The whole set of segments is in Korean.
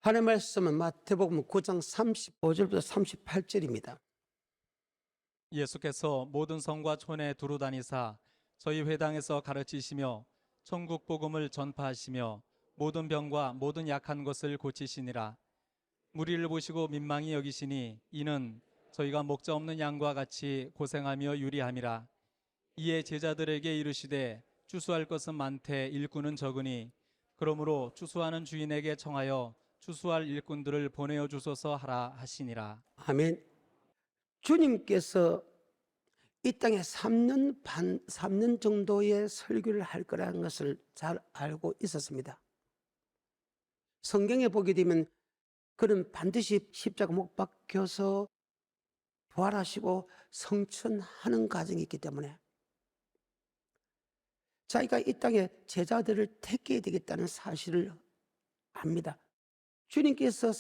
하나님의 말씀은 마태복음 9장 35절부터 38절입니다. 예수께서 모든 성과 촌에 두루 다니사 저희 회당에서 가르치시며 천국 복음을 전파하시며 모든 병과 모든 약한 것을 고치시니라. 무리를 보시고 민망히 여기시니 이는 저희가 목자 없는 양과 같이 고생하며 유리함이라. 이에 제자들에게 이르시되 추수할 것은 많되 일꾼은 적으니 그러므로 추수하는 주인에게 청하여 추수할 일꾼들을 보내어 주소서 하라 하시니라. 아멘. 주님께서 이 땅에 3년 정도의 설교를 할 거라는 것을 잘 알고 있었습니다. 성경에 보게 되면 그는 반드시 십자가 못 박혀서 부활하시고 성천하는 과정이 있기 때문에 자기가 이 땅에 제자들을 택해야 되겠다는 사실을 압니다. 주님께서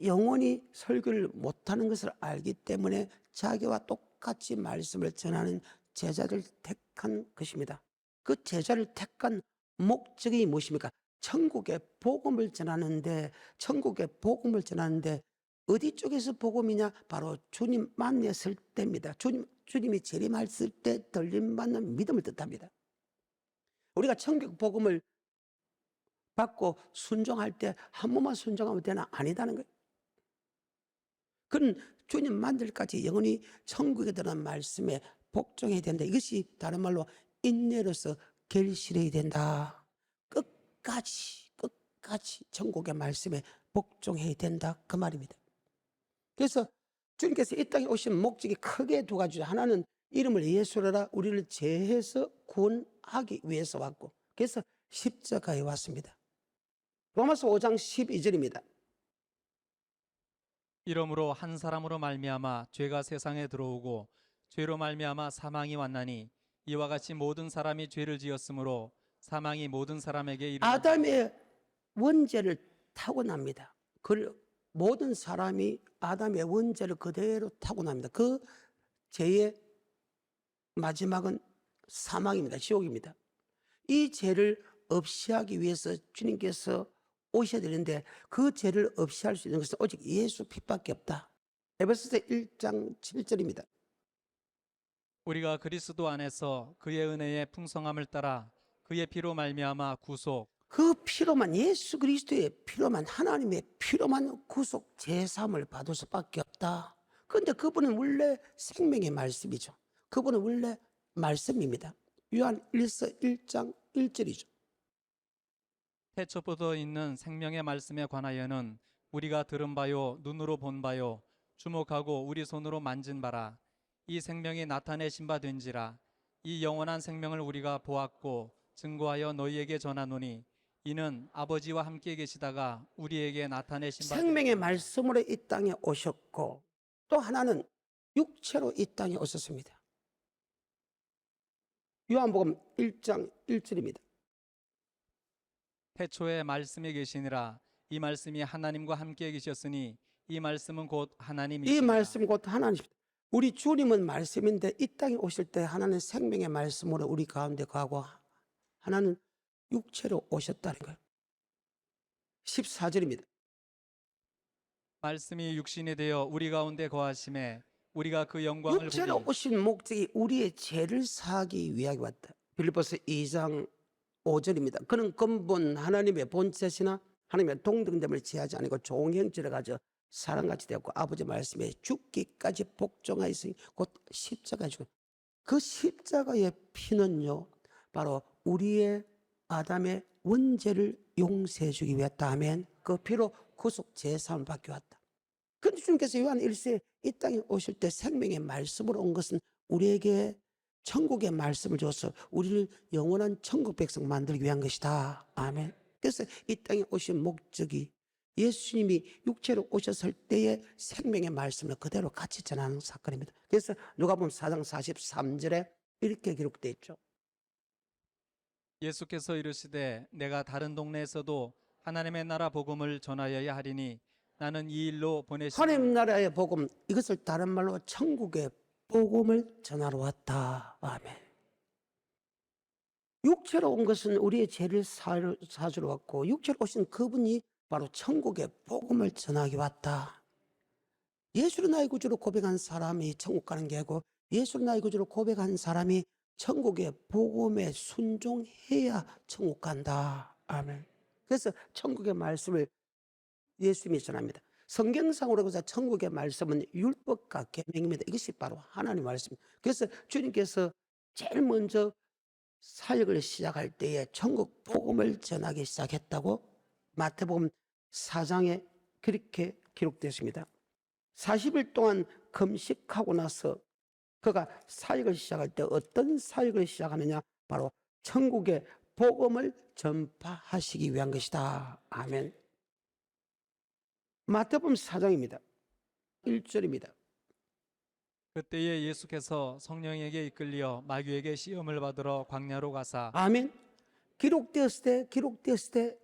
영원히 설교를 못하는 것을 알기 때문에 자기와 똑같이 말씀을 전하는 제자를 택한 것입니다. 그 제자를 택한 목적이 무엇입니까? 천국의 복음을 전하는데 어디 쪽에서 복음이냐? 바로 주님 만났을 때입니다. 주님이 재림했을 때 들림받는 믿음을 뜻합니다. 우리가 천국 복음을 받고 순종할 때 한 번만 순종하면 되나? 아니다는 거예요. 그는 주님 만들까지 영원히 천국에 들어간 말씀에 복종해야 된다. 이것이 다른 말로 인내로서 결실해야 된다. 끝까지 천국의 말씀에 복종해야 된다. 그 말입니다. 그래서 주님께서 이 땅에 오신 목적이 크게 두 가지죠. 하나는 이름을 예수라 우리를 제해서 구원하기 위해서 왔고, 그래서 십자가에 왔습니다. 로마서 5장 12절입니다. 이러므로 한 사람으로 말미암아 죄가 세상에 들어오고 죄로 말미암아 사망이 왔나니 이와 같이 모든 사람이 죄를 지었으므로 사망이 모든 사람에게 이르렀다. 아담의 원죄를 타고납니다. 모든 사람이 아담의 원죄를 그대로 타고납니다. 그 죄의 마지막은 사망입니다. 지옥입니다. 이 죄를 없이하기 위해서 주님께서 오셔야 되는데 그 죄를 없이할 수 있는 것은 오직 예수 피밖에 없다. 에베소서 1장 7절입니다. 우리가 그리스도 안에서 그의 은혜의 풍성함을 따라 그의 피로 말미암아 구속 그 피로만, 예수 그리스도의 피로만, 하나님의 피로만 구속 제사함을 받을 수밖에 없다. 그런데 그분은 원래 생명의 말씀이죠. 그분은 원래 말씀입니다. 요한 1서 1장 1절이죠. 태초부터 있는 생명의 말씀에 관하여는 우리가 들은 바요 눈으로 본 바요 주목하고 우리 손으로 만진 바라. 이 생명이 나타내신 바 된지라. 이 영원한 생명을 우리가 보았고 증거하여 너희에게 전하노니 이는 아버지와 함께 계시다가 우리에게 나타내신 바 생명의 말씀으로 이 땅에 오셨고, 또 하나는 육체로 이 땅에 오셨습니다. 요한복음 1장 1절입니다. 태초에 말씀이 계시니라. 이 말씀이 하나님과 함께 계셨으니 이 말씀은 곧 하나님이시니라. 이 말씀 곧 하나님입니다. 우리 주님은 말씀인데 이 땅에 오실 때 하나는 생명의 말씀으로 우리 가운데 가고 하나는 육체로 오셨다는 거예요. 14절입니다. 말씀이 육신이 되어 우리 가운데 거하심에 우리가 그 영광을 육체로 보니 오신 목적이 우리의 죄를 사하기 위하여 왔다. 빌립보서 2장 5절입니다. 그는 근본 하나님의 본체시나 하나님의 동등됨을 취하지 아니고 종형질을 가져 사람같이 되었고 아버지 말씀에 죽기까지 복종하였으니 곧 십자가에 죽은 그 십자가의 피는요 바로 우리의 아담의 원죄를 용서해 주기 위했다 하면 그 피로 구속 제사함을 받기 왔다. 그런데 주님께서 요한 1세에 이 땅에 오실 때 생명의 말씀으로 온 것은 우리에게 천국의 말씀을 줘서 우리를 영원한 천국 백성 만들기 위한 것이다. 아멘. 그래서 이 땅에 오신 목적이 예수님이 육체로 오셨을 때의 생명의 말씀을 그대로 같이 전하는 사건입니다. 그래서 누가복음 4장 43절에 이렇게 기록되어 있죠. 예수께서 이르시되 내가 다른 동네에서도 하나님의 나라 복음을 전하여야 하리니 나는 이 일로 보내신 하나님 나라의 복음, 이것을 다른 말로 천국의 복음을 전하러 왔다. 아멘. 육체로 온 것은 우리의 죄를 사주러 왔고 육체로 오신 그분이 바로 천국의 복음을 전하기 왔다. 예수를 나의 구주로 고백한 사람이 천국 가는 게 아니고 예수를 나의 구주로 고백한 사람이 천국의 복음에 순종해야 천국 간다. 아멘. 그래서 천국의 말씀을 예수님이 전합니다. 성경상으로 보자 천국의 말씀은 율법과 계명입니다. 이것이 바로 하나님의 말씀입니다. 그래서 주님께서 제일 먼저 사역을 시작할 때에 천국 복음을 전하기 시작했다고 마태복음 4장에 그렇게 기록되었습니다. 40일 동안 금식하고 나서 그가 사역을 시작할 때 어떤 사역을 시작하느냐? 바로 천국의 복음을 전파하시기 위한 것이다. 아멘. 마태복음 4장입니다. 1절입니다. 그때에 예수께서 성령에게 이끌려 마귀에게 시험을 받으러 광야로 가사 아멘. 기록되었을 때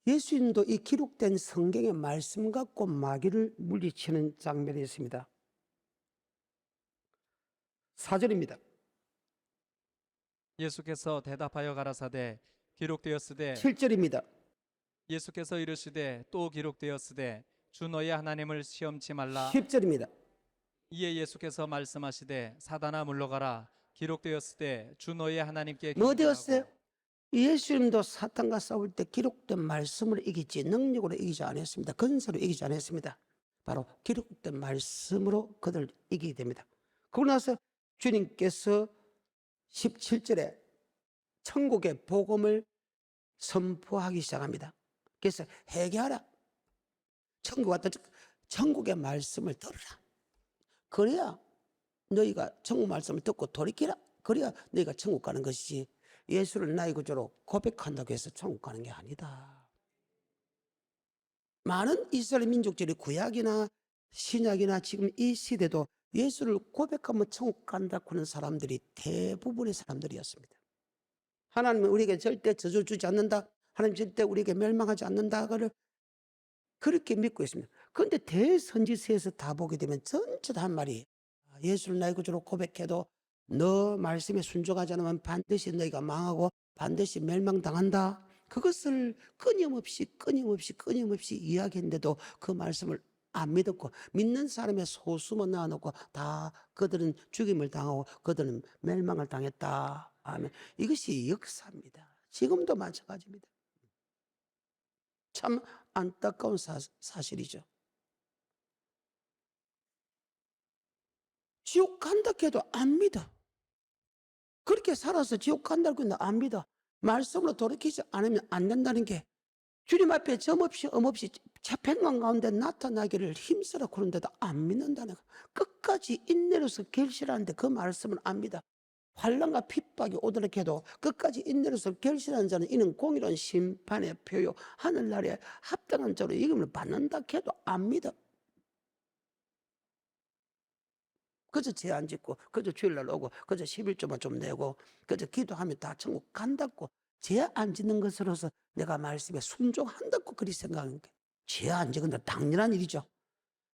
예수님도 이 기록된 성경의 말씀 갖고 마귀를 물리치는 장면이 있습니다. 4절입니다. 예수께서 대답하여 가라사대 기록되었으되 7절입니다. 예수께서 이르시되 또 기록되었으되 주 너의 하나님을 시험치 말라 10절입니다. 이에 예수께서 말씀하시되 사단아 물러가라 기록되었으되 주 너의 하나님께 뭐 경배하고 되었어요? 예수님도 사탄과 싸울 때 기록된 말씀으로 이기지 능력으로 이기지 않았습니다. 근세로 이기지 않았습니다. 바로 기록된 말씀으로 그들 이기게 됩니다. 그러고 나서 주님께서 17절에 천국의 복음을 선포하기 시작합니다. 그래서 회개하라. 천국 왔다. 천국의 말씀을 들으라. 그래야 너희가 천국 말씀을 듣고 돌이키라. 그래야 너희가 천국 가는 것이지 예수를 나의 구주로 고백한다고 해서 천국 가는 게 아니다. 많은 이스라엘 민족들이 구약이나 신약이나 지금 이 시대도 예수를 고백하면 천국 간다고 하는 사람들이 대부분의 사람들이었습니다. 하나님은 우리에게 절대 저주 주지 않는다. 하나님 절대 우리에게 멸망하지 않는다를 그렇게 믿고 있습니다. 그런데 대선지서에서 다 보게 되면 전체 다 한 말이 예수를 나의 구주로 고백해도 너 말씀에 순종하지 않으면 반드시 너희가 망하고 반드시 멸망당한다. 그것을 끊임없이 이야기했는데도 그 말씀을 안 믿었고 믿는 사람의 소수만 낳아놓고 다 그들은 죽임을 당하고 그들은 멸망을 당했다. 아멘. 이것이 역사입니다. 지금도 마찬가지입니다. 참 안타까운 사실이죠. 지옥 간다 해도 안 믿어. 그렇게 살아서 지옥 간다고 해도 안 믿어. 말씀으로 돌이키지 않으면 안 된다는 게 주님 앞에 점없이 엄없이 재평강 가운데 나타나기를 힘쓰라 그런데도 안 믿는다는 거. 끝까지 인내로서 결실하는데 그 말씀을 안 믿어. 환난과 핍박이 오더라 해도 끝까지 인내로서 결실하는 자는 이는 공의로운 심판의 표요 하늘나라에 합당한 자로 이름을 받는다 해도 안 믿어. 그저 죄 안 짓고 그저 주일날 오고 그저 11조만 좀 내고 그저 기도하면 다 천국 간다고 죄 안 짓는 것으로서 내가 말씀에 순종한다고 그리 생각하는 게 죄 안 짓는 건 당연한 일이죠.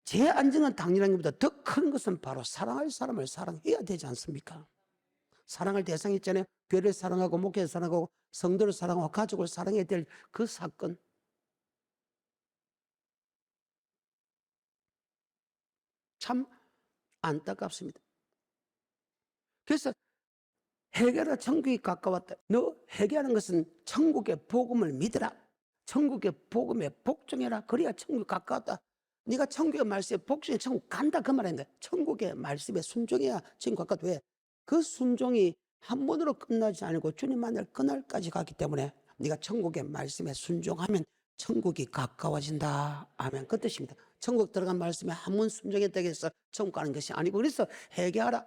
죄 안 짓는 당연한 것보다 더 큰 것은 바로 사랑할 사람을 사랑해야 되지 않습니까? 사랑할 대상이 있잖아요. 교회를 사랑하고 목회를 사랑하고 성도를 사랑하고 가족을 사랑해야 될 그 사건. 참 안타깝습니다. 그래서 회개하라 천국이 가까웠다. 너 회개하는 것은 천국의 복음을 믿으라. 천국의 복음에 복종해라. 그래야 천국이 가까웠다. 네가 천국의 말씀에 복종해 천국 간다 그 말인데 천국의 말씀에 순종해야 천국 가까웠다. 왜? 그 순종이 한 번으로 끝나지 않고 주님 만날 그날까지 가기 때문에 네가 천국의 말씀에 순종하면 천국이 가까워진다. 아멘. 그 뜻입니다. 천국 들어간 말씀에 한 번 순종했다고 해서 천국 가는 것이 아니고 그래서 회개하라.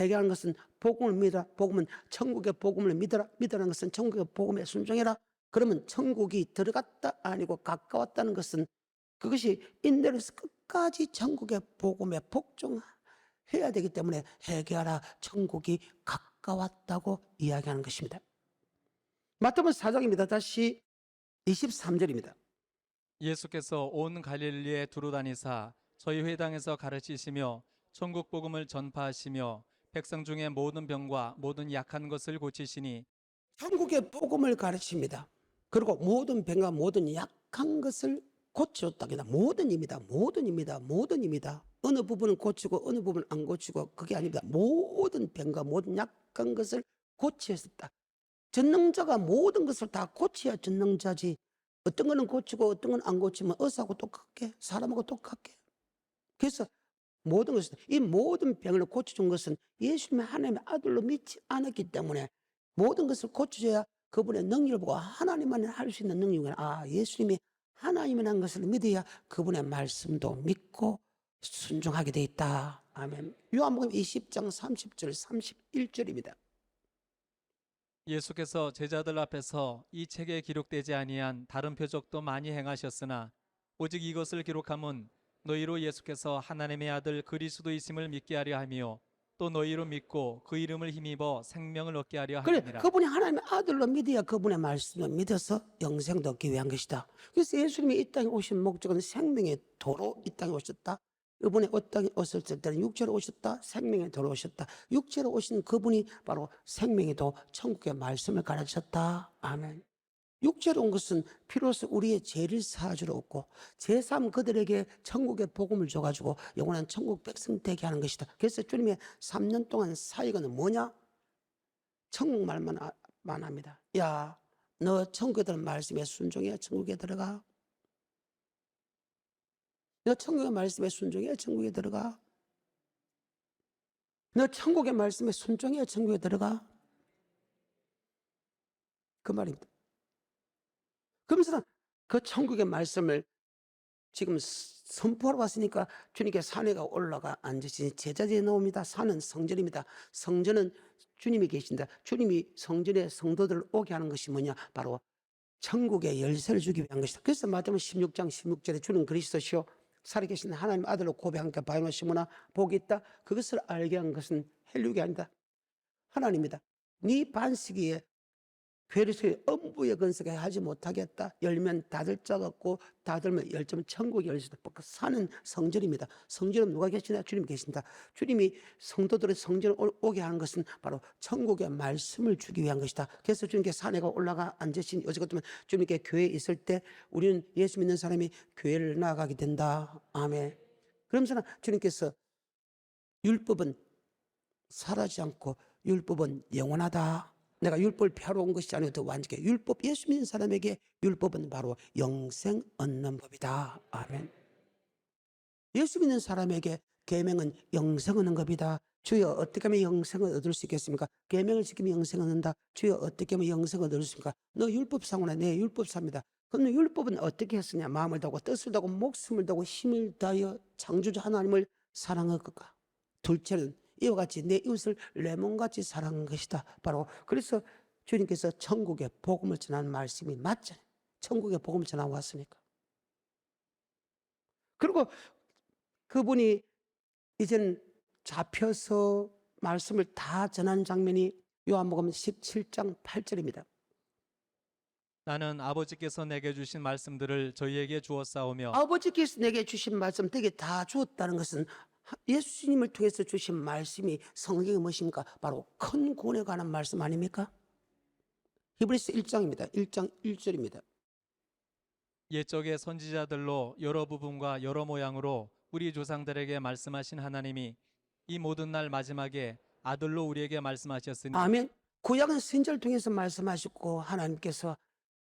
회개하는 것은 복음을 믿어라. 복음은 천국의 복음을 믿어라. 믿으라는 것은 천국의 복음에 순종해라. 그러면 천국이 들어갔다 아니고 가까웠다는 것은 그것이 인내로서 끝까지 천국의 복음에 복종해야 되기 때문에 회개하라. 천국이 가까웠다고 이야기하는 것입니다. 마태복음 4장입니다. 다시 23절입니다. 예수께서 온 갈릴리에 두루 다니사 저희 회당에서 가르치시며 천국 복음을 전파하시며 백성 중에 모든 병과 모든 약한 것을 고치시니 천국의 복음을 가르칩니다. 그리고 모든 병과 모든 약한 약한 것을 고쳐줬다. 모든입니다. 모든입니다. 모든입니다. 어느 부분은 고치고 어느 부분은 안 고치고 그게 아닙니다. 모든 병과 모든 약한 것을 고치셨다. 전능자가 모든 것을 다 고쳐야 전능자지. 어떤 거는 고치고 어떤 건 안 고치면 의사하고 똑같게, 사람하고 똑같게. 그래서 모든 것을, 이 모든 병을 고쳐준 것은 예수님의 하나님의 아들로 믿지 않았기 때문에 모든 것을 고쳐줘야 그분의 능력을 보고 하나님만 할 수 있는 능력을, 예수님이 하나님이라는 것을 믿어야 그분의 말씀도 믿고 순종하게 돼 있다. 아멘. 요한복음 20장 30절 31절입니다. 예수께서 제자들 앞에서 이 책에 기록되지 아니한 다른 표적도 많이 행하셨으나 오직 이것을 기록함은 너희로 예수께서 하나님의 아들 그리스도이심을 믿게 하려 함이요 또 너희로 믿고 그 이름을 힘입어 생명을 얻게 하려 그래, 함이니라. 그분이 하나님의 아들로 믿어야 그분의 말씀을 믿어서 영생도 얻기 위한 것이다. 그래서 예수님이 이 땅에 오신 목적은 생명의 도로 이 땅에 오셨다. 이번에 이 땅에 오셨을 때는 육체로 오셨다. 생명의 도로 오셨다. 육체로 오신 그분이 바로 생명의 도, 천국의 말씀을 가르쳤다. 아멘. 육체로 온 것은 비로소 우리의 죄를 사하주러 왔고 제3 그들에게 천국의 복음을 줘가지고 영원한 천국 백성 되게 하는 것이다. 그래서 주님의 3년 동안 사역은 뭐냐? 천국 말만 합니다. 야, 너 천국에 들은 말씀에 순종해야 천국에 들어가. 너 천국의 말씀에 순종해야 천국에 들어가. 너 천국의 말씀에 순종해야 천국에 들어가. 그 말입니다. 그러면서 그 천국의 말씀을 지금 선포하러 왔으니까 주님께 산에 올라가 앉으시니 제자들이 나옵니다. 산은 성전입니다. 성전은 주님이 계신다. 주님이 성전에 성도들을 오게 하는 것이 뭐냐? 바로 천국의 열쇠를 주기 위한 것이다. 그래서 마태복음 16장 16절에 주는 그리스도시요 살아계신 하나님 아들로 고백하니까 바요나 시모나 복이 있다. 그것을 알게 한 것은 헬륙이 아니다. 하나님이다. 네 반석이에 괴리수의 엄부의 건석에 하지 못하겠다. 열면 닫을 자가 없고 닫으면 열자면 천국의 열쇠다. 사는 성전입니다. 성전은 누가 계시나? 주님 계신다. 주님이 성도들의 성전을 오게 하는 것은 바로 천국의 말씀을 주기 위한 것이다. 그래서 주님께 산에 올라가 앉으신 어제 같으면 주님께 교회에 있을 때 우리는 예수 믿는 사람이 교회를 나아가게 된다. 아멘. 그러면서 주님께서 율법은 사라지지 않고 율법은 영원하다. 내가 율법을 펴러 온 것이 아니고 더 완전하게 율법, 예수 믿는 사람에게 율법은 바로 영생 얻는 법이다. 아멘. 예수 믿는 사람에게 계명은 영생 얻는 법이다. 주여 어떻게 하면 영생을 얻을 수 있겠습니까? 계명을 지키면 영생을 얻는다. 주여 어떻게 하면 영생을 얻을 수 있습니까? 너 율법상으로 내 율법사입니다. 그럼 율법은 어떻게 했으냐? 마음을 다하고 뜻을 다하고 목숨을 다하고 힘을 다하여 창조주 하나님을 사랑할 것과 둘째는 이와 같이 내 이웃을 내 몸같이 사랑하는 것이다. 바로 그래서 주님께서 천국의 복음을 전하는 말씀이 맞잖아요. 천국의 복음을 전하고 왔으니까. 그리고 그분이 이제는 잡혀서 말씀을 다 전하는 장면이 요한복음 17장 8절입니다. 나는 아버지께서 내게 주신 말씀들을 저희에게 주었사오며 아버지께서 내게 주신 말씀 되게 다 주었다는 것은 예수님을 통해서 주신 말씀이 성경이 무엇입니까? 바로 큰 구원에 관한 말씀 아닙니까? 히브리서 1장입니다. 1장 1절입니다. 옛적의 선지자들로 여러 부분과 여러 모양으로 우리 조상들에게 말씀하신 하나님이 이 모든 날 마지막에 아들로 우리에게 말씀하셨으니 아멘. 구약은 선지자를 통해서 말씀하셨고 하나님께서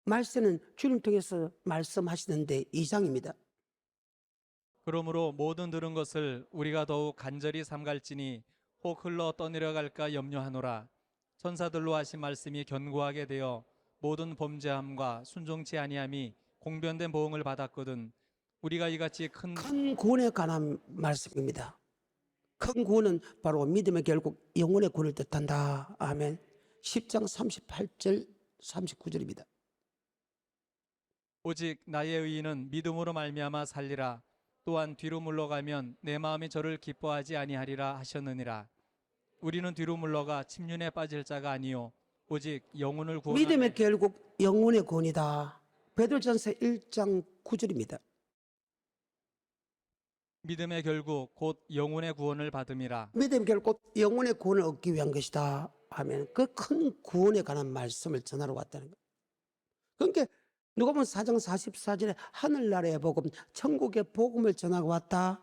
말세는 주님 통해서 말씀하시는데 2장입니다. 그러므로 모든 들은 것을 우리가 더욱 간절히 삼갈지니 혹 흘러 떠내려갈까 염려하노라. 천사들로 하신 말씀이 견고하게 되어 모든 범죄함과 순종치 아니함이 공변된 보응을 받았거든. 우리가 이같이 큰 구원에 관한 말씀입니다. 큰 구원은 바로 믿음의 결국 영혼의 구원을 뜻한다. 아멘. 10장 38절 39절입니다. 오직 나의 의인은 믿음으로 말미암아 살리라. 또한 뒤로 물러가면 내 마음이 저를 기뻐하지 아니하리라 하셨느니라. 우리는 뒤로 물러가 침륜에 빠질 자가 아니요 오직 영혼을 구원하는 믿음의 결국 영혼의 구원이다. 베드로전서 1장 9절입니다. 믿음의 결국 곧 영혼의 구원을 받음이라. 믿음의 결국 영혼의 구원을 얻기 위한 것이다. 하면 그 큰 구원에 관한 말씀을 전하러 왔다는 거예요. 그러니까 누가복음 4장 44절에 하늘나라의 복음, 천국의 복음을 전하고 왔다.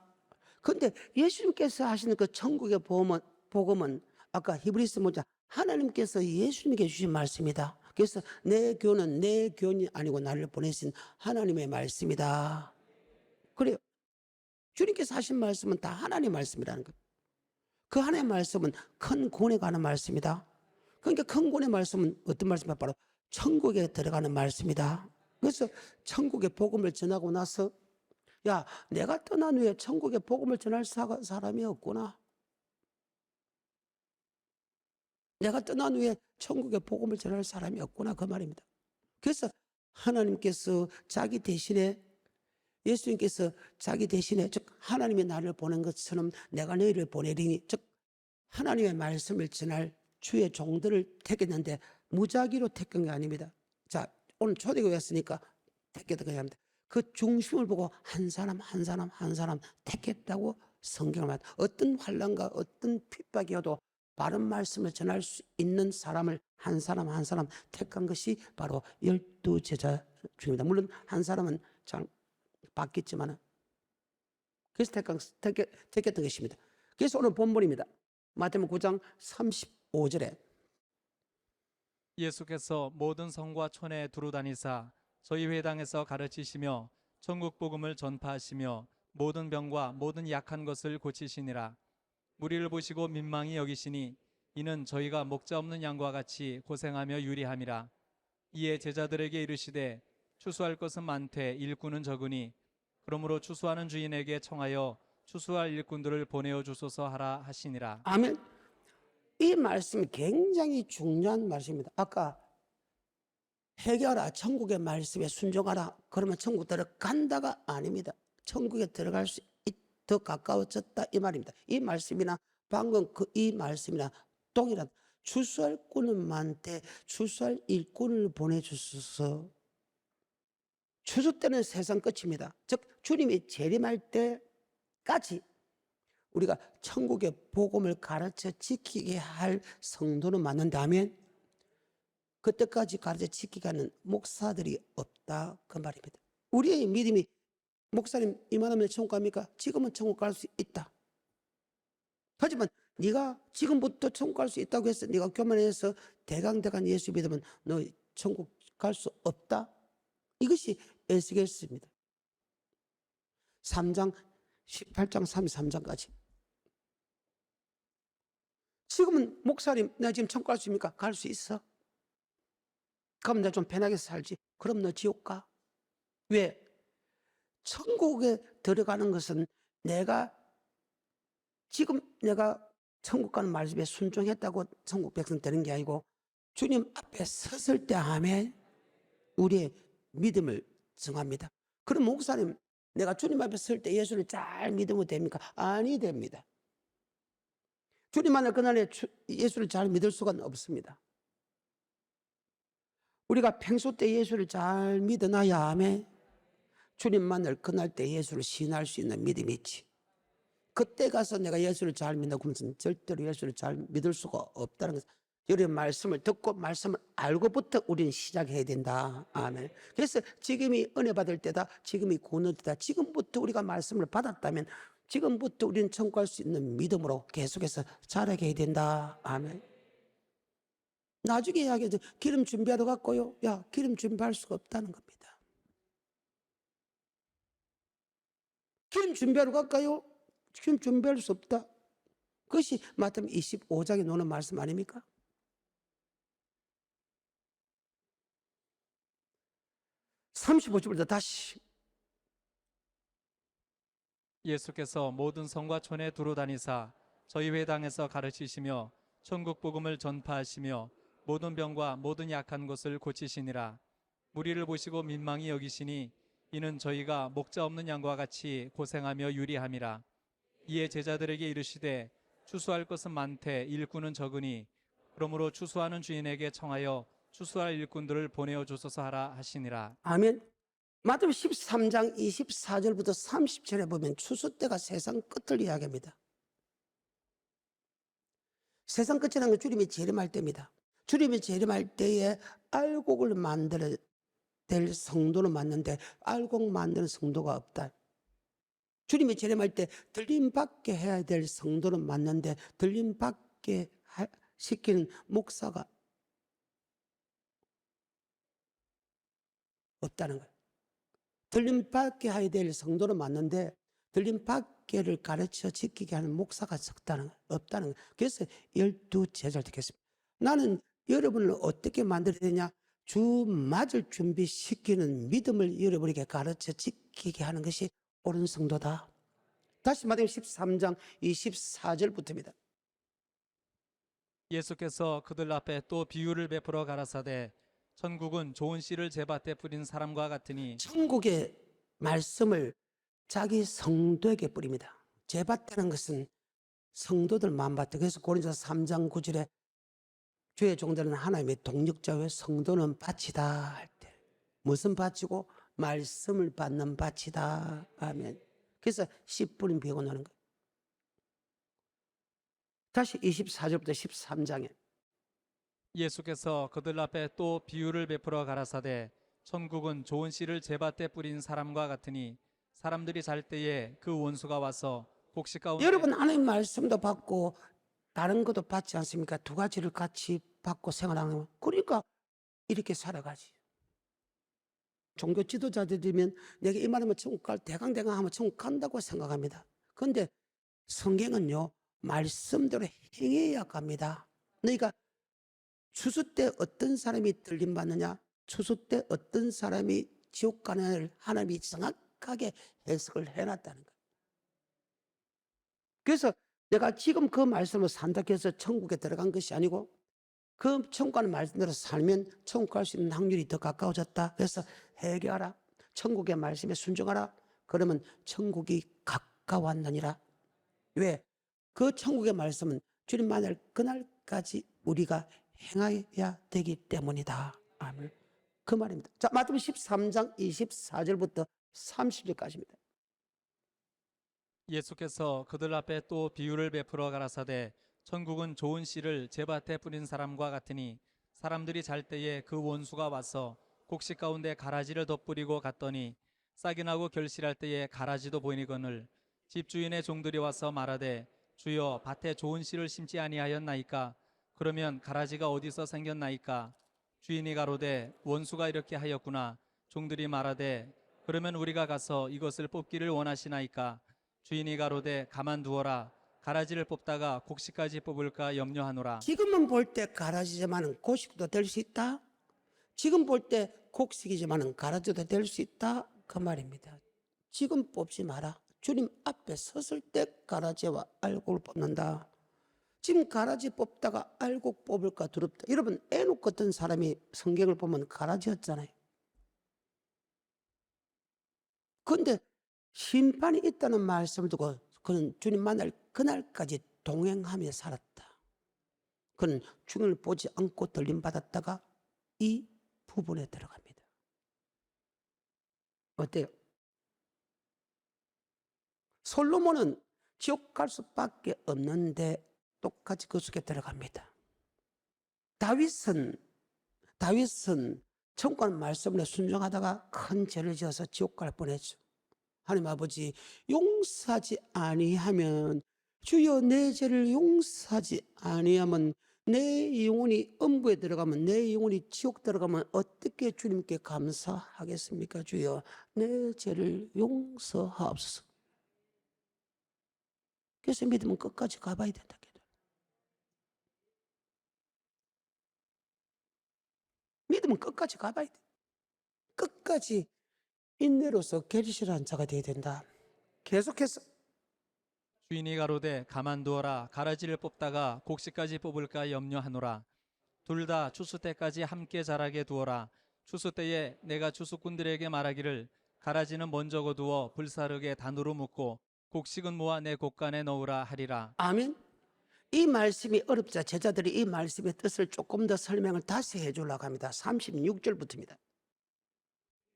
그런데 예수님께서 하시는 그 천국의 복음은 아까 히브리서 문자 하나님께서 예수님께 주신 말씀이다. 그래서 내 교훈은 내 교훈이 아니고 나를 보내신 하나님의 말씀이다. 그래요. 주님께서 하신 말씀은 다 하나님의 말씀이라는 거예요. 그 하나님의 말씀은 큰 구원에 관한 말씀이다. 그러니까 큰 구원의 말씀은 어떤 말씀이냐? 바로 천국에 들어가는 말씀이다. 그래서 천국의 복음을 전하고 나서 야, 내가 떠난 후에 천국의 복음을 전할 사람이 없구나. 내가 떠난 후에 천국의 복음을 전할 사람이 없구나, 그 말입니다. 그래서 하나님께서 자기 대신에, 예수님께서 자기 대신에, 즉 하나님이 나를 보낸 것처럼 내가 너희를 보내리니, 즉 하나님의 말씀을 전할 주의 종들을 택했는데 무작위로 택한 게 아닙니다. 자, 오늘 초대교회였으니까 택했던 게 아닙니다. 그 중심을 보고 한 사람 한 사람 한 사람 택했다고 성경을 말합니다. 어떤 환난과 어떤 핍박이어도 바른 말씀을 전할 수 있는 사람을 한 사람 한 사람 택한 것이 바로 12제자 중입니다. 물론 한 사람은 잘 바뀌었지만 그래서 택했던 것입니다. 그래서 오늘 본문입니다. 마태복음 9장 35절에 예수께서 모든 성과 촌에 두루 다니사 저희 회당에서 가르치시며 천국 복음을 전파하시며 모든 병과 모든 약한 것을 고치시니라. 무리를 보시고 민망히 여기시니 이는 저희가 목자 없는 양과 같이 고생하며 유리함이라. 이에 제자들에게 이르시되 추수할 것은 많되 일꾼은 적으니 그러므로 추수하는 주인에게 청하여 추수할 일꾼들을 보내어 주소서 하라 하시니라. 아멘. 이 말씀이 굉장히 중요한 말씀입니다. 아까 회개하라, 천국의 말씀에 순종하라, 그러면 천국 들어간다가 아닙니다. 천국에 들어갈 수 더 가까워졌다 이 말입니다. 이 말씀이나 방금 이 말씀이나 동일한 추수할 꾼은 많되 추수할 일꾼을 보내주소서. 추수 때는 세상 끝입니다. 즉 주님이 재림할 때까지 우리가 천국의 복음을 가르쳐 지키게 할 성도는 많은다면 그때까지 가르쳐 지키게 하는 목사들이 없다 그 말입니다. 우리의 믿음이 목사님 이만하면 천국 갑니까? 지금은 천국 갈 수 있다. 하지만 네가 지금부터 천국 갈 수 있다고 해서 네가 교만해서 대강대강 예수 믿으면 너 천국 갈 수 없다. 이것이 에스겔서입니다. 3장 18장 33장까지. 지금은 목사님 내가 지금 천국 갈 수 있습니까? 갈 수 있어. 그럼 내가 좀 편하게 살지. 그럼 너 지옥 가. 왜? 천국에 들어가는 것은 지금 내가 천국 가는 말씀에 순종했다고 천국 백성 되는 게 아니고 주님 앞에 섰을 때 하면 우리의 믿음을 정합니다. 그럼 목사님 내가 주님 앞에 설 때 예수를 잘 믿으면 됩니까? 아니 됩니다. 주님만을 그날에 예수를 잘 믿을 수가 없습니다. 우리가 평소 때 예수를 잘 믿어놔야 하면 주님만을 그날 때 예수를 신할 수 있는 믿음이 있지. 그때 가서 내가 예수를 잘 믿는다고 하면서 절대로 예수를 잘 믿을 수가 없다는 것을 여러분 말씀을 듣고 말씀을 알고부터 우리는 시작해야 된다. 아멘. 그래서 지금이 은혜 받을 때다. 지금이 구원의 때다. 지금부터 우리가 말씀을 받았다면 지금부터 우리는 천국 갈 수 있는 믿음으로 계속해서 자라게 해야 된다. 아멘. 나중에 이야기하죠. 기름 준비하러 갔고요. 야, 기름 준비할 수가 없다는 겁니다. 기름 준비하러 갈까요? 기름 준비할 수 없다. 그것이 마태복음 25장에 나오는 말씀 아닙니까? (35절부터) 다시 예수께서 모든 성과 촌에 두루 다니사 저희 회당에서 가르치시며 천국 복음을 전파하시며 모든 병과 모든 약한 것을 고치시니라. 무리를 보시고 민망히 여기시니 이는 저희가 목자 없는 양과 같이 고생하며 유리함이라. 이에 제자들에게 이르시되 추수할 것은 많되 일꾼은 적으니 그러므로 추수하는 주인에게 청하여 추수할 일꾼들을 보내어 주소서 하라 하시니라. 아멘. 마태복음 13장 24절부터 30절에 보면 추수 때가 세상 끝을 이야기합니다. 세상 끝이라는 건 주님이 재림할 때입니다. 주님이 재림할 때에 알곡을 만들어 될 성도는 맞는데 알곡 만드는 성도가 없다. 주님이 재림할 때 들림받게 해야 될 성도는 맞는데 들림받게 시키는 목사가 없다는 거예요. 들림받게 해야 될 성도는 맞는데 들림받게를 가르쳐 지키게 하는 목사가 없다는 거예요. 그래서 12제자를 듣겠습니다. 나는 여러분을 어떻게 만들어야 되냐? 주 맞을 준비시키는 믿음을 여러분에게 가르쳐 지키게 하는 것이 옳은 성도다. 다시 마태복음 13장 24절부터입니다. 예수께서 그들 앞에 또 비유를 베풀어 가라사대 천국은 좋은 씨를 제밭에 뿌린 사람과 같으니 천국의 말씀을 자기 성도에게 뿌립니다. 제밭이라는 것은 성도들만 받다. 그래서 고린도서 3장 9절에 주의 종들은 하나님의 동력자요 성도는 밭이다 할 때 무슨 밭이고 말씀을 받는 밭이다. 아멘. 그래서 씨 뿌린 비유가 나는 거예요. 다시 24절부터 13장에 예수께서 그들 앞에 또 비유를 베풀어 가라사대 천국은 좋은 씨를 제밭에 뿌린 사람과 같으니 사람들이 잘 때에 그 원수가 와서 곡식 가운데 여러분 하나님 말씀도 받고 다른 것도 받지 않습니까? 두 가지를 같이 받고 생활하는 거. 그러니까 이렇게 살아가지. 종교 지도자들이면 내가 이 말하면 천국 갈 대강대강 하면 천국 간다고 생각합니다. 그런데 성경은요 말씀대로 행해야 갑니다. 그러니까 추수 때 어떤 사람이 들림받느냐, 추수 때 어떤 사람이 지옥 가느냐를 하나님이 정확하게 해석을 해놨다는 거예요. 그래서 내가 지금 그 말씀으로 산다 해서 천국에 들어간 것이 아니고 그 천국 가는 말씀대로 살면 천국 갈 수 있는 확률이 더 가까워졌다. 그래서 회개하라. 천국의 말씀에 순종하라. 그러면 천국이 가까웠느니라. 왜? 그 천국의 말씀은 주님 만날 그날까지 우리가 행해야 되기 때문이다. 아멘. 그 말입니다. 자, 마태복음 13장 24절부터 30절까지입니다. 예수께서 그들 앞에 또 비유를 베풀어 가라사대 천국은 좋은 씨를 제밭에 뿌린 사람과 같으니 사람들이 잘 때에 그 원수가 와서 곡식 가운데 가라지를 덧뿌리고 갔더니 싹이 나고 결실할 때에 가라지도 보이거늘 집주인의 종들이 와서 말하되 주여 밭에 좋은 씨를 심지 아니하였나이까 그러면 가라지가 어디서 생겼나이까 주인이 가로되 원수가 이렇게 하였구나 종들이 말하되 그러면 우리가 가서 이것을 뽑기를 원하시나이까 주인이 가로되 가만두어라 가라지를 뽑다가 곡식까지 뽑을까 염려하노라. 지금은 볼 때 가라지지만은 곡식도 될 수 있다. 지금 볼 때 곡식이지만은 가라지도 될 수 있다. 그 말입니다. 지금 뽑지 마라. 주님 앞에 섰을 때 가라지와 알곡을 뽑는다. 지금 가라지 뽑다가 알곡 뽑을까 두렵다. 여러분 에녹 같은 사람이 성경을 보면 가라지였잖아요. 그런데 심판이 있다는 말씀을 두고 그는 주님 만날 그날까지 동행하며 살았다. 그는 주님을 보지 않고 들림받았다가 이 부분에 들어갑니다. 어때요? 솔로몬은 지옥 갈 수밖에 없는데 똑같이 그 속에 들어갑니다. 다윗은 천국 가는 말씀에 순종하다가 큰 죄를 지어서 지옥 갈 뻔했죠. 하나님 아버지 용서하지 아니하면 주여 내 죄를 용서하지 아니하면 내 영혼이 음부에 들어가면 내 영혼이 지옥 들어가면 어떻게 주님께 감사하겠습니까? 주여 내 죄를 용서하옵소서. 그래서 믿으면 끝까지 가봐야 된다. 믿으면 끝까지 가봐야 돼. 끝까지 인내로서 결실한 자가 되어야 된다. 계속해서 주인이 가로되 가만두어라 가라지를 뽑다가 곡식까지 뽑을까 염려하노라. 둘 다 추수 때까지 함께 자라게 두어라. 추수 때에 내가 추수꾼들에게 말하기를 가라지는 먼저 거두어 불사르게 단으로 묶고 곡식은 모아 내 곡간에 넣으라 하리라. 아멘. 이 말씀이 어렵자 제자들이 이 말씀의 뜻을 조금 더 설명을 다시 해주려고 합니다. 36절부터입니다.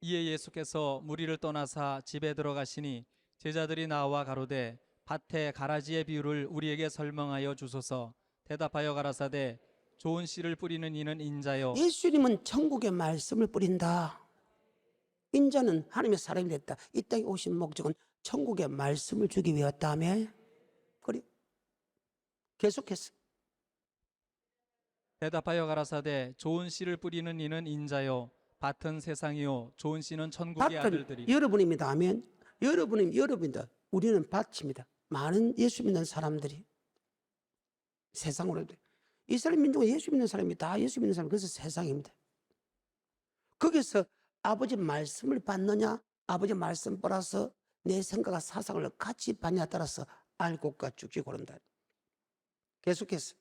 이에 예수께서 무리를 떠나사 집에 들어가시니 제자들이 나와 가로되 밭에 가라지의 비유를 우리에게 설명하여 주소서. 대답하여 가라사대 좋은 씨를 뿌리는 이는 인자요 예수님은 천국의 말씀을 뿌린다. 인자는 하나님의 사람이 됐다. 이 땅에 오신 목적은 천국의 말씀을 주기 위하였다며. 그래. 계속해서 대답하여 가라사대 좋은 씨를 뿌리는 이는 인자요 밭은 세상이요 좋은 씨는 천국의 밭은 아들들이. 여러분입니다. 아멘. 여러분입니다. 우리는 밭입니다. 많은 예수 믿는 사람들이 세상으로 이스라엘 민족은 예수 믿는 사람이 다 예수 믿는 사람, 그래서 세상입니다. 거기서 아버지 말씀을 받느냐, 아버지 말씀 플러스 내 생각과 사상을 같이 받느냐에 따라서 알곡과 쭉쭉 고른다. 계속해서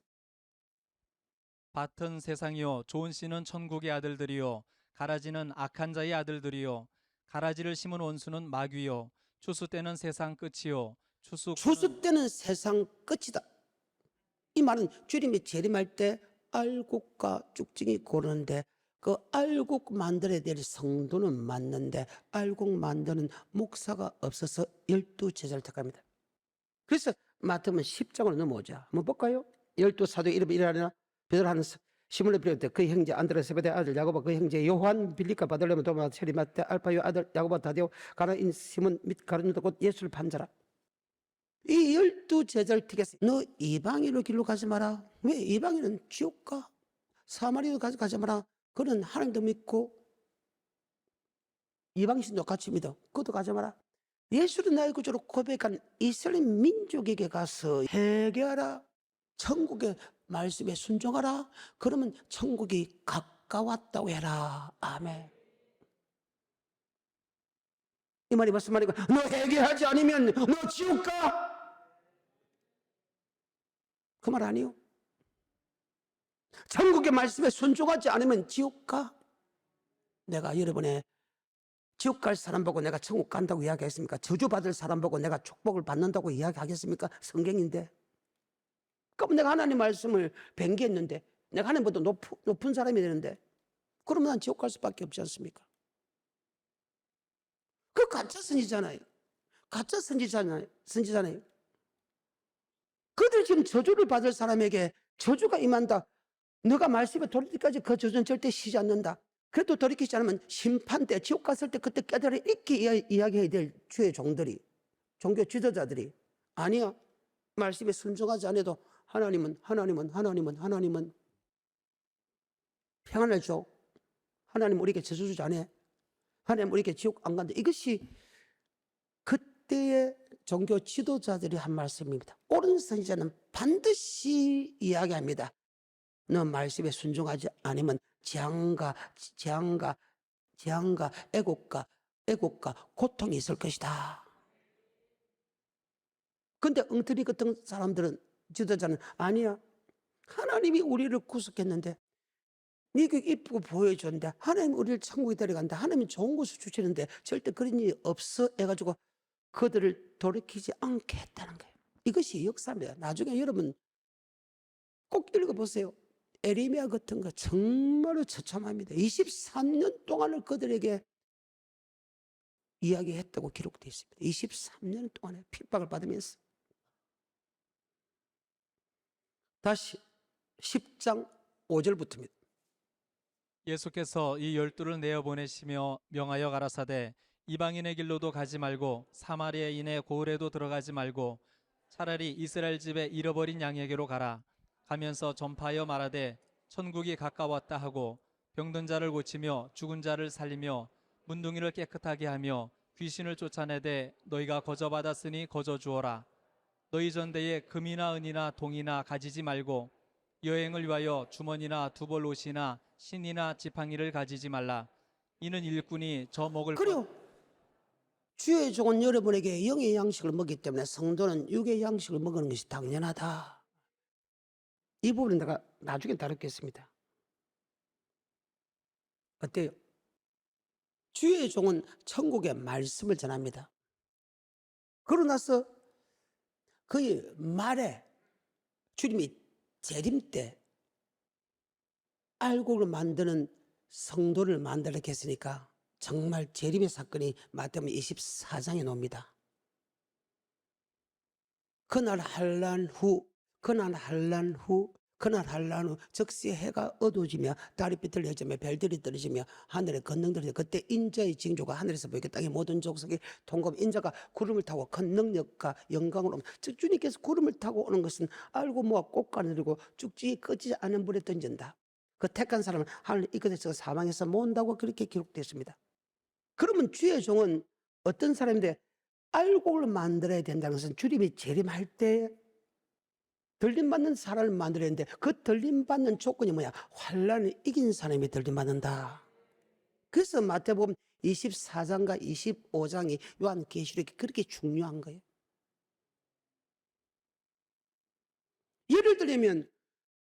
밭은 세상이요 좋은 씨는 천국의 아들들이요 가라지는 악한 자의 아들들이요 가라지를 심은 원수는 마귀요 추수 때는 세상 끝이요 추수 때는 세상 끝이다. 이 말은 주님이 재림할 때 알곡과 쭉증이 고르는데 그 알곡 만들어야 될 성도는 맞는데 알곡 만드는 목사가 없어서 12제자를 택합니다. 그래서 마태복음 10장으로 넘어오자. 한번 볼까요? 12사도 이름이 일어나나 베드로 시몬을 비롯해 그 형제 안드레 세베대 아들 야고보 그 형제 요한 빌립과 바들레모 도마 세리 마태 알파요 아들 야고보 다데오 가나인 시몬 및 가룟유다 곧 예수를 판자라. 이 12제자를 택해서 너 이방인으로 길로 가지 마라. 왜? 이방인은 지옥 가. 사마리아로 가지 마라. 그는 하나님도 믿고 이방신도 같이 믿어. 그것도 가지 마라. 예수를 나의 구주로 고백한 이스라엘 민족에게 가서 회개하라. 천국의 말씀에 순종하라. 그러면 천국이 가까웠다고 해라. 아멘. 이 말이 무슨 말이고, 너 회개하지 않으면 너 지옥 가. 그 말 아니요. 천국의 말씀에 순종하지 않으면 지옥 가. 내가 여러분의 지옥 갈 사람 보고 내가 천국 간다고 이야기했습니까? 저주받을 사람 보고 내가 축복을 받는다고 이야기하겠습니까? 성경인데. 그럼 내가 하나님 말씀을 변기했는데 내가 하나님보다 높은 사람이 되는데 그러면 난 지옥 갈 수밖에 없지 않습니까? 그 가짜 선지잖아요. 가짜 선지잖아요. 그들 지금 저주를 받을 사람에게 저주가 임한다. 너가 말씀에 돌이킬 때까지 그 저주는 절대 쉬지 않는다. 그래도 돌이키지 않으면 심판 때 지옥 갔을 때 그때 깨달아 이렇게 이야기해야 될 주의 종들이, 종교 지도자들이 아니야. 말씀에 순종하지 않아도 하나님은 평안을 줘. 하나님 우리에게 저주 주지 않아. 하나님 우리에게 지옥 안 간다. 이것이 그때의 종교 지도자들이 한 말씀입니다. 옳은 선지자는 반드시 이야기합니다. 너 말씀에 순종하지 않으면 재앙과 애곡과 고통이 있을 것이다. 근데 엉터리 같은 사람들은, 지도자는 아니야. 하나님이 우리를 구속했는데 네가 이쁘고 보여줬는데 하나님 우리를 천국에 데려간다. 하나님이 좋은 곳을 주시는데 절대 그런 일이 없어 해가지고 그들을 돌이키지 않게 했다는 거예요. 이것이 역사입니다. 나중에 여러분 꼭 읽어보세요. 에레미야 같은 거 정말로 처참합니다. 23년 동안을 그들에게 이야기했다고 기록되어 있습니다. 23년 동안에 핍박을 받으면서. 다시 10장 5절부터입니다. 예수께서 이 12를 내어보내시며 명하여 가라사대 이방인의 길로도 가지 말고 사마리아인의 고을에도 들어가지 말고 차라리 이스라엘 집에 잃어버린 양에게로 가라. 가면서 전파하여 말하되 천국이 가까웠다 하고 병든 자를 고치며 죽은 자를 살리며 문둥이를 깨끗하게 하며 귀신을 쫓아내되 너희가 거저 받았으니 거저 주어라. 너희 전대에 금이나 은이나 동이나 가지지 말고 여행을 위하여 주머니나 두벌 옷이나 신이나 지팡이를 가지지 말라. 이는 일꾼이 저 먹을 그래요. 주의 종은 여러분에게 영의 양식을 먹기 때문에 성도는 육의 양식을 먹는 것이 당연하다. 이 부분은 내가 나중에 다루겠습니다. 어때요? 주의 종은 천국의 말씀을 전합니다. 그러고 나서 그의 말에 주님이 재림 때 알곡을 만드는 성도를 만들게 했으니까 정말 재림의 사건이 마태복음 24장에 나옵니다. 그날 한란 후 그날 한란 후 즉시 해가 어두워지며 달이 비틀려지며 별들이 떨어지며 하늘에 건능들이 그때 인자의 징조가 하늘에서 보이게 땅의 모든 족속이 통금 인자가 구름을 타고 큰 능력과 영광으로 오면 즉 주님께서 구름을 타고 오는 것은 알고 모아 꽃가늘이고 쭉지 꺼지지 않은 물에 던진다. 그 택한 사람은 하늘 이끝에서 사망해서 모은다고 그렇게 기록되어 있습니다. 그러면 주의 종은 어떤 사람인데 알곡을 만들어야 된다는 것은 주님이 재림할 때 들림받는 사람을 만들어야 되는데 그 들림받는 조건이 뭐야? 환난을 이긴 사람이 들림받는다. 그래서 마태복음 24장과 25장이 요한계시록이 그렇게 중요한 거예요. 예를 들면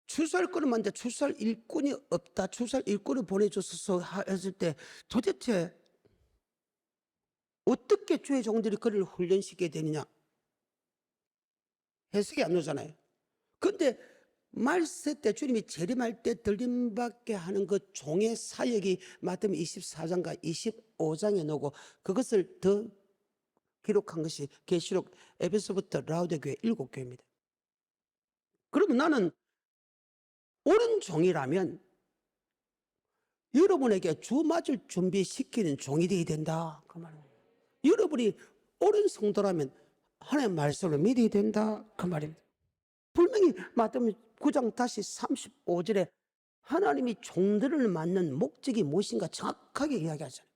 추수할 거를 만데 추수할 일꾼이 없다. 추수할 일꾼을 보내줘서 했을 때 도대체 어떻게 주의 종들이 그를 훈련시켜야 되느냐? 해석이 안 나잖아요. 그런데 말세 때 주님이 재림할 때 들림받게 하는 그 종의 사역이 마태복음 24장과 25장에 나오고 그것을 더 기록한 것이 계시록 에베소부터 라우디게교회 7교회입니다. 그러면 나는 옳은 종이라면 여러분에게 주 맞을 준비시키는 종이 되어야 된다. 그 말입니다. 여러분이 옳은 성도라면 하나님의 말씀을 믿어야 된다. 그 말입니다. 분명히 마태복음 9장 다시 35절에 하나님이 종들을 만난 목적이 무엇인가 정확하게 이야기하잖아요.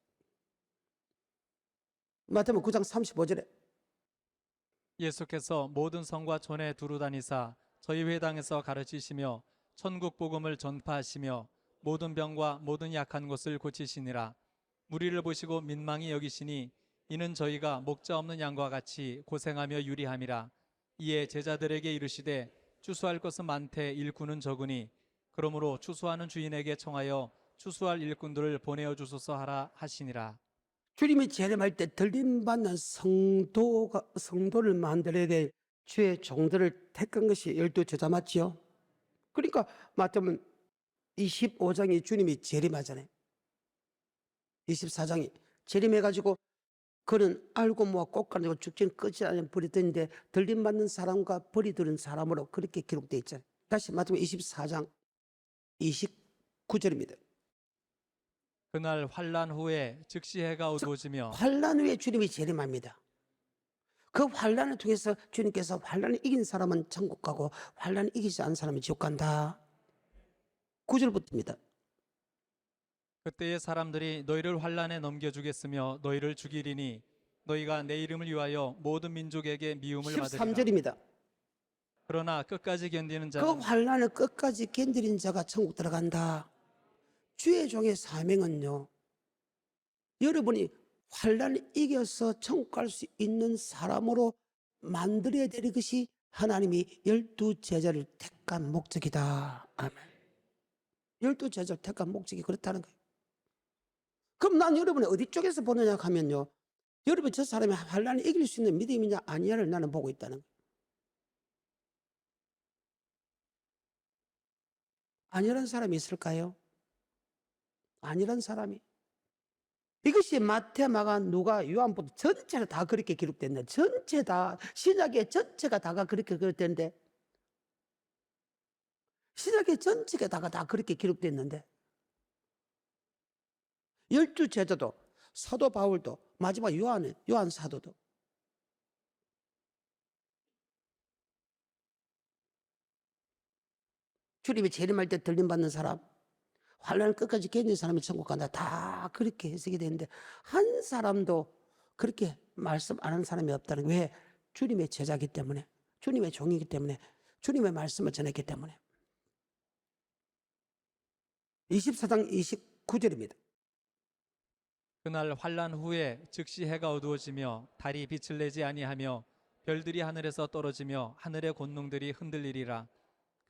마태복음 9장 35절에 예수께서 모든 성과 촌에 두루 다니사 저희 회당에서 가르치시며 천국 복음을 전파하시며 모든 병과 모든 약한 것을 고치시니라. 무리를 보시고 민망히 여기시니 이는 저희가 목자 없는 양과 같이 고생하며 유리함이라. 이에 제자들에게 이르시되 추수할 것은 많되 일꾼은 적으니 그러므로 추수하는 주인에게 청하여 추수할 일꾼들을 보내어 주소서 하라 하시니라. 주님이 재림할 때 들림받는 성도를 만들어야 될 주의 종들을 택한 것이 12제자 맞지요? 그러니까 마태복음 25장이 주님이 재림하잖아요. 24장이 재림해가지고 그는 알고 모아 꽃가지고 죽지는 끄지 않은 불이 드는데 들림받는 사람과 벌이 들은 사람으로 그렇게 기록되어 있잖아요. 다시 마태복음 24장 29절입니다. 그날 환란 후에 즉시 해가 어두워지며 환란 후에 주님이 재림합니다. 그 환란을 통해서 주님께서 환란을 이긴 사람은 천국 가고 환란을 이기지 않은 사람은 지옥 간다. 9절부터입니다. 그때의 사람들이 너희를 환란에 넘겨주겠으며 너희를 죽이리니 너희가 내 이름을 위하여 모든 민족에게 미움을 받으리라. 13절입니다. 그러나 끝까지 견디는 그 자는 환란을 끝까지 견디는 자가 천국 들어간다. 주의 종의 사명은요, 여러분이 환란을 이겨서 천국 갈 수 있는 사람으로 만들어야 되는 것이 하나님이 12제자를 택한 목적이다. 아멘. 12제자를 택한 목적이 그렇다는 거예요. 그럼 난 여러분이 어디 쪽에서 보느냐 하면요, 여러분 저 사람이 환란을 이길 수 있는 믿음이냐 아니냐를 나는 보고 있다는 거예요. 아니란 사람이 있을까요? 아니란 사람이. 이것이 마태, 마가, 누가, 요한복음 전체가 다 그렇게 기록됐네. 전체 다 신약의 전체가 다가 그렇게 기록됐는데, 신약의 전체가 다가 다 그렇게 기록됐는데, 12제자도 사도 바울도 마지막 요한 사도도 주님이 재림할 때 들림받는 사람, 환란을 끝까지 견디는 사람이 천국 간다. 다 그렇게 해석이 되는데 한 사람도 그렇게 말씀 안 하는 사람이 없다는 거예요. 왜? 주님의 제자이기 때문에, 주님의 종이기 때문에, 주님의 말씀을 전했기 때문에. 24장 29절입니다. 그날 환란 후에 즉시 해가 어두워지며 달이 빛을 내지 아니하며 별들이 하늘에서 떨어지며 하늘의 권능들이 흔들리리라.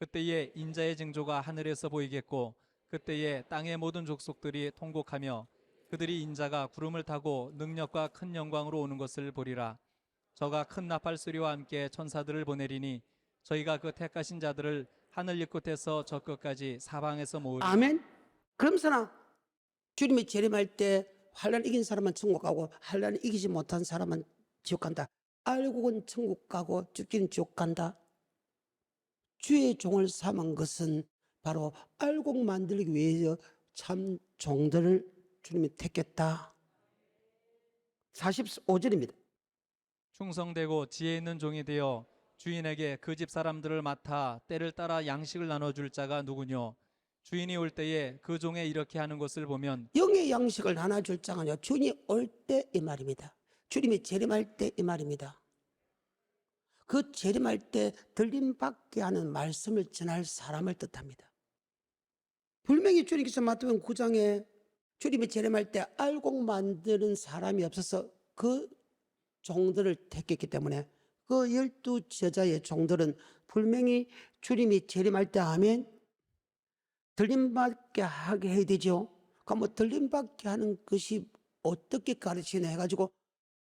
그때에 인자의 징조가 하늘에서 보이겠고 그때에 땅의 모든 족속들이 통곡하며 그들이 인자가 구름을 타고 능력과 큰 영광으로 오는 것을 보리라. 저가 큰 나팔 소리와 함께 천사들을 보내리니 저희가 그 택하신 자들을 하늘 이 끝에서 저 끝까지 사방에서 모으리라. 아멘. 그러면서나 주님이 재림할 때 환란 이긴 사람은 천국 가고 환란 이기지 못한 사람은 지옥 간다. 알고는 천국 가고 죽기는 지옥 간다. 주의 종을 삼은 것은 바로 알곡 만들기 위해서 참 종들을 주님이 택했다. 45절입니다. 충성되고 지혜 있는 종이 되어 주인에게 그 집 사람들을 맡아 때를 따라 양식을 나눠줄 자가 누구뇨? 주인이 올 때에 그 종에 이렇게 하는 것을 보면 영의 양식을 나눠줄 자가요, 주인이 올 때 이 말입니다. 주님이 재림할 때 이 말입니다. 그 재림할 때 들림받게 하는 말씀을 전할 사람을 뜻합니다. 분명히 주님께서 마태복음 9장에 주님이 재림할 때 알곡 만드는 사람이 없어서 그 종들을 택했기 때문에 그 12 제자의 종들은 분명히 주님이 재림할 때 하면 들림받게 하게 해야 되죠. 그럼 뭐 들림받게 하는 것이 어떻게 가르치냐 해가지고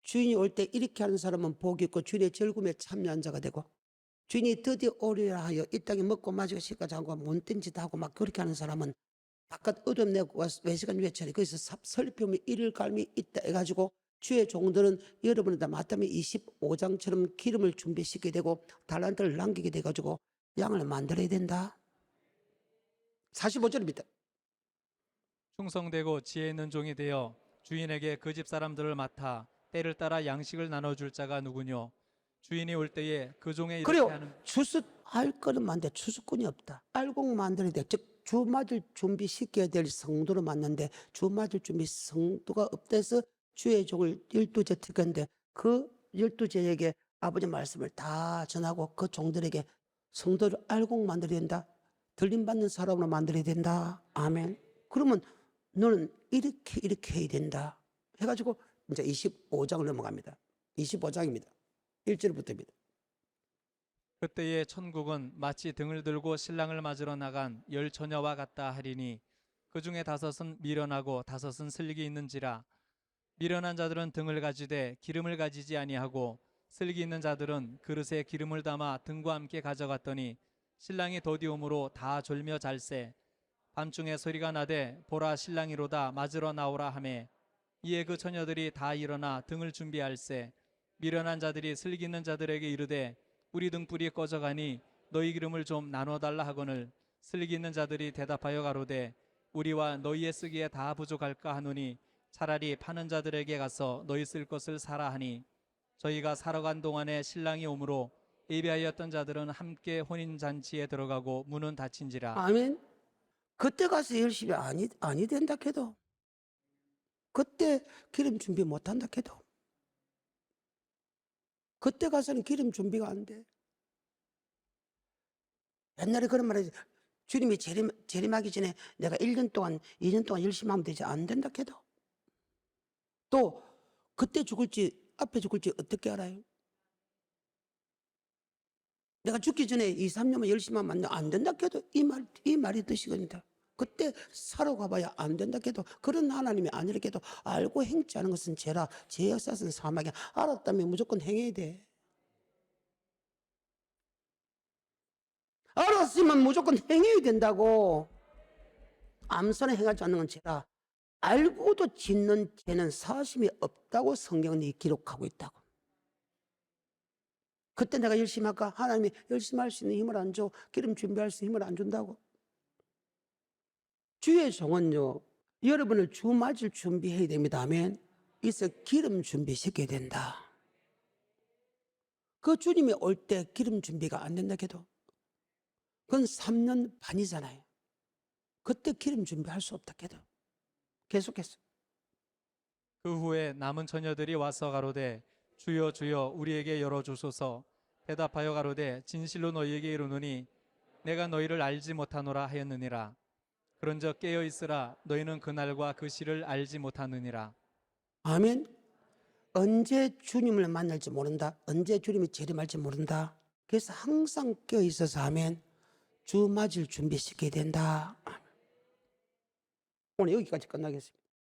주인이 올 때 이렇게 하는 사람은 복이 있고 주인의 절금에 참여한 자가 되고, 주인이 드디어 오리라 하여 이 땅에 먹고 마시고 시까지 하고 못된 짓 하고 막 그렇게 하는 사람은 바깥 어둠 내고 외식한 외철이 거기서 설품이 이를 갈미 있다 해가지고 주의 종들은 여러분이다 마태복음 25장처럼 기름을 준비시키게 되고 달란트를 남기게 돼가지고 양을 만들어야 된다. 45절입니다. 충성되고 지혜 있는 종이 되어 주인에게 그 집 사람들을 맡아 때를 따라 양식을 나눠줄 자가 누구뇨? 주인이 올 때에 그 종에 이렇게 그리고 하는 추수할 거는 많은데 추수꾼이 없다. 알곡 만들어야 돼. 즉 주 맞을 준비시켜야 될 성도를 맞는데 주 맞을 준비 성도가 없다 해서 주의 종을 12제 택했는데 그 12제에게 아버지 말씀을 다 전하고 그 종들에게 성도를 알곡 만들어야 된다. 들림받는 사람으로 만들어야 된다. 아멘. 그러면 너는 이렇게 해야 된다 해가지고 이제 25장을 넘어갑니다. 25장입니다. 1절부터입니다. 그때의 천국은 마치 등을 들고 신랑을 맞으러 나간 열 처녀와 같다 하리니 그 중에 5은 미련하고 5은 슬기 있는지라. 미련한 자들은 등을 가지되 기름을 가지지 아니하고 슬기 있는 자들은 그릇에 기름을 담아 등과 함께 가져갔더니 신랑이 더디움으로 다 졸며 잘세. 밤중에 소리가 나되 보라 신랑이로다 맞으러 나오라 하매 이에 그 처녀들이 다 일어나 등을 준비할세. 미련한 자들이 슬기 있는 자들에게 이르되 우리 등불이 꺼져가니 너희 기름을 좀 나눠달라 하거늘 슬기 있는 자들이 대답하여 가로되 우리와 너희의 쓰기에 다 부족할까 하노니 차라리 파는 자들에게 가서 너희 쓸 것을 사라 하니 저희가 사러 간 동안에 신랑이 오므로 예비하였던 자들은 함께 혼인잔치에 들어가고 문은 닫힌지라. 아멘. 그때 가서 열심히 아니 된다 해도, 그때 기름 준비 못한다 해도, 그때 가서는 기름 준비가 안 돼. 옛날에 그런 말 했지. 주님이 재림하기 전에 내가 1년 동안 2년 동안 열심히 하면 되지 안 된다 해도, 또 그때 죽을지 앞에 죽을지 어떻게 알아요? 내가 죽기 전에 2, 3년만 열심히 하면 안 된다 해도 이 말이 뜻이거든요. 그때 사러 가봐야 안 된다 해도, 그런 하나님이 아니라 해도 알고 행치 않은 것은 죄라 죄 역사는 사망이야. 알았다면 무조건 행해야 돼. 알았으면 무조건 행해야 된다고. 암선에 행하지 않는 건 죄라. 알고도 짓는 죄는 사심이 없다고 성경이 기록하고 있다고. 그때 내가 열심히 할까? 하나님이 열심히 할 수 있는 힘을 안 줘. 기름 준비할 수 있는 힘을 안 준다고. 주의 종은요, 여러분을 주 맞을 준비해야 됩니다. 아멘. 이서 기름 준비시켜야 된다. 그 주님이 올 때 기름 준비가 안 된다 해도 그건 3년 반이잖아요. 그때 기름 준비할 수 없다 해도 계속해서. 그 후에 남은 처녀들이 와서 가로되 주여 주여 우리에게 열어주소서. 대답하여 가로되 진실로 너희에게 이르노니 내가 너희를 알지 못하노라 하였느니라. 그런즉 깨어 있으라. 너희는 그날과 그 시를 알지 못하느니라. 아멘. 언제 주님을 만날지 모른다. 언제 주님이 재림할지 모른다. 그래서 항상 깨어 있어서 하면 주 맞을 준비시켜야 된다. 오늘 여기까지 끝나겠습니다.